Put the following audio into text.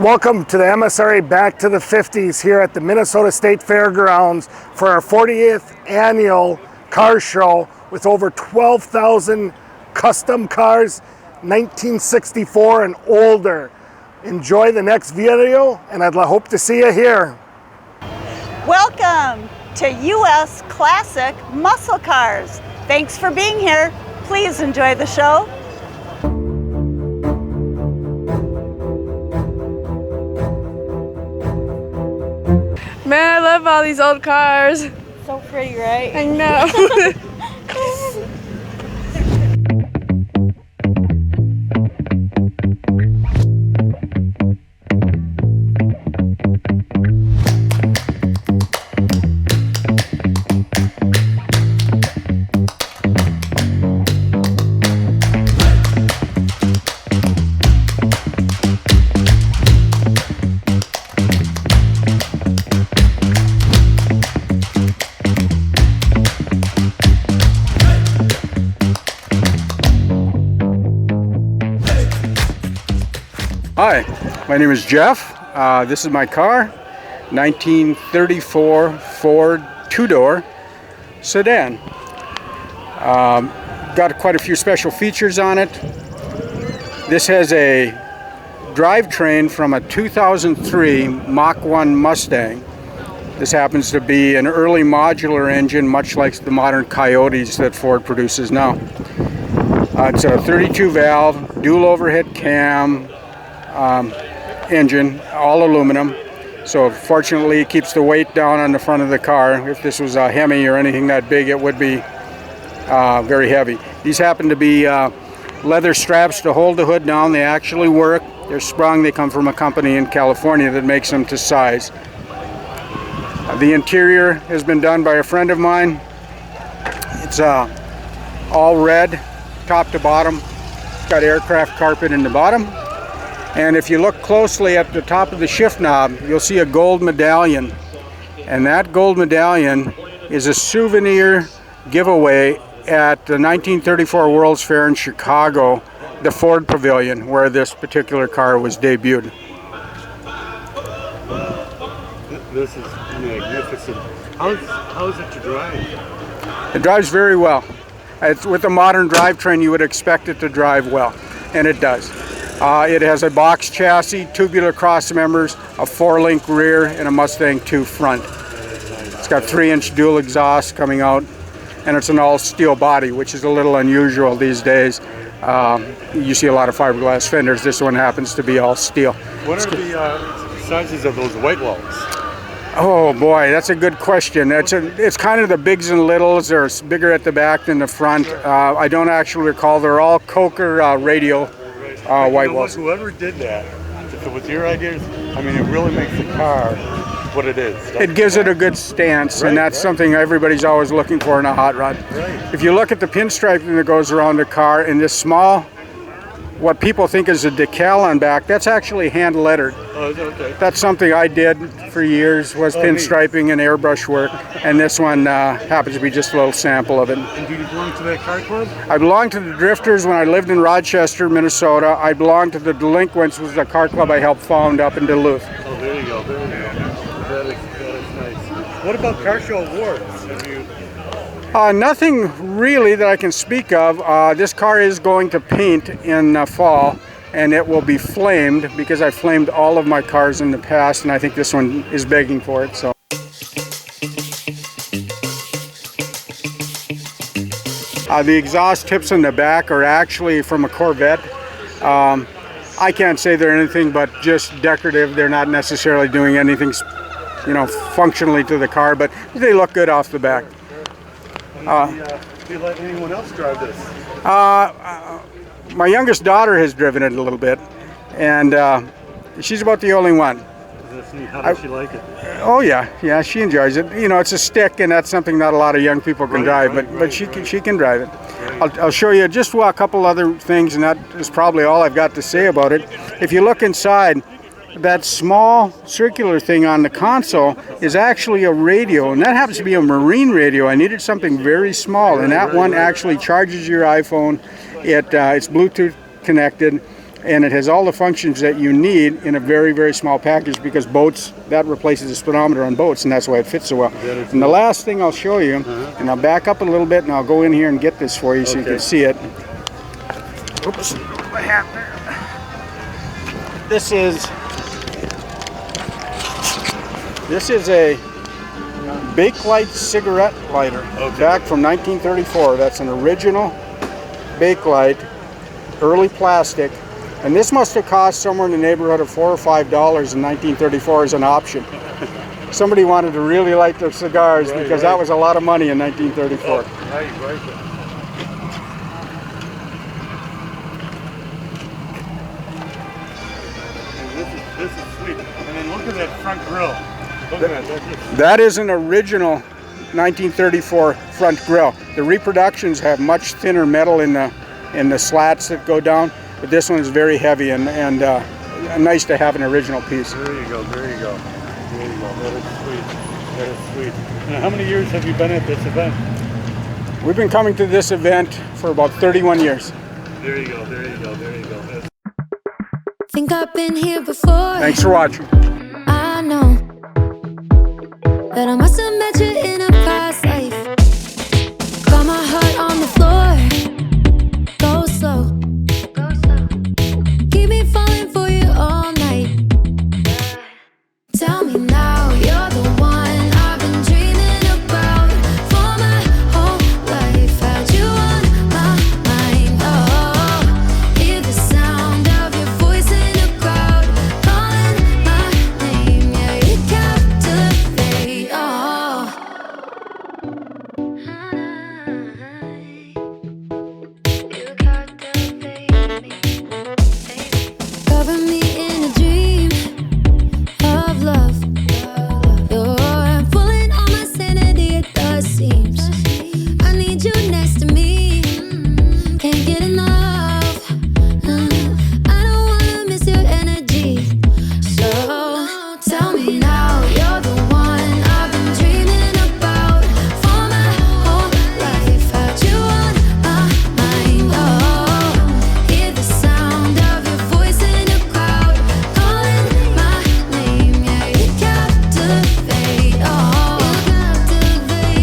Welcome to the MSRA Back to the 50s here at the Minnesota State Fairgrounds for our 40th annual car show with over 12,000 custom cars, 1964 and older. Enjoy the next video and I'd hope to see you here. Welcome to U.S. Classic Muscle Cars. Thanks for being here. Please enjoy the show. Man, I love all these old cars. So pretty, right? I know. Hi, my name is Jeff. This is my car, 1934 Ford two-door sedan. Got quite a few special features on it. This has a drivetrain from a 2003 Mach 1 Mustang. This happens to be an early modular engine, much like the modern Coyotes that Ford produces now. It's a 32 valve, dual overhead cam, engine, all aluminum, so fortunately it keeps the weight down on the front of the car. If this was a Hemi or anything that big, it would be very heavy. These happen to be leather straps to hold the hood down. They actually work. They're sprung. They come from a company in California that makes them to size. The interior has been done by a friend of mine. It's all red top to bottom. It's got aircraft carpet in the bottom. And if you look closely at the top of the shift knob, you'll see a gold medallion. And that gold medallion is a souvenir giveaway at the 1934 World's Fair in Chicago, the Ford Pavilion, where this particular car was debuted. This is magnificent. How is it to drive? It drives very well. With a modern drivetrain, you would expect it to drive well, and it does. It has a box chassis, tubular cross members, a 4-link rear, and a Mustang 2 front. It's got 3-inch dual exhaust coming out, and it's an all-steel body, which is a little unusual these days. You see a lot of fiberglass fenders. This one happens to be all steel. What are the sizes of those white walls? Oh boy, that's a good question. It's kind of the bigs and littles. They're bigger at the back than the front. I don't actually recall. They're all Coker radial. White walls. Whoever did that, if it was your ideas, I mean, it really makes the car what it is. It gives it a good stance, and that's something everybody's always looking for in a hot rod. If you look at the pinstriping that goes around the car in this small, what people think is a decal on back, that's actually hand lettered. Oh, okay. That's something I did for years, was pinstriping and airbrush work, and this one happens to be just a little sample of it. And do you belong to that car club? I belonged to the Drifters when I lived in Rochester, Minnesota. I belonged to the Delinquents, which was a car club I helped found up in Duluth. Oh, there you go, there you go. That is nice. What about car show awards? Have you... Nothing really that I can speak of. This car is going to paint in fall, and it will be flamed because I flamed all of my cars in the past, and I think this one is begging for it. So. The exhaust tips in the back are actually from a Corvette. I can't say they're anything but just decorative. They're not necessarily doing anything, functionally to the car, but they look good off the back. Do you let anyone else drive this? My youngest daughter has driven it a little bit, and she's about the only one. How does she like it? Oh yeah, she enjoys it. It's a stick, and that's something not a lot of young people can drive, but she can drive it. I'll show you just a couple other things, and that is probably all I've got to say about it. If you look inside, that small circular thing on the console is actually a radio, and that happens to be a marine radio. I needed something very small, and that one actually charges your iPhone. It's Bluetooth connected, and it has all the functions that you need in a very, very small package, because boats, that replaces the speedometer on boats, and that's why it fits so well. And the last thing I'll show you, and I'll back up a little bit and I'll go in here and get this for you so you can see it. Oops, my hat there. This is a Bakelite cigarette lighter, back from 1934. That's an original Bakelite, early plastic, and this must have cost somewhere in the neighborhood of $4 or $5 in 1934 as an option. Somebody wanted to really light their cigars, because that was a lot of money in 1934. Right. This is sweet. And then look at that front grille. Look at that. That is an original 1934 front grille. The reproductions have much thinner metal in the slats that go down, but this one is very heavy and nice to have an original piece. There you go. That is sweet. Now, how many years have you been at this event? We've been coming to this event for about 31 years. There you go. That's Think I've been here before. Thanks for watching. I know that I must have met you in a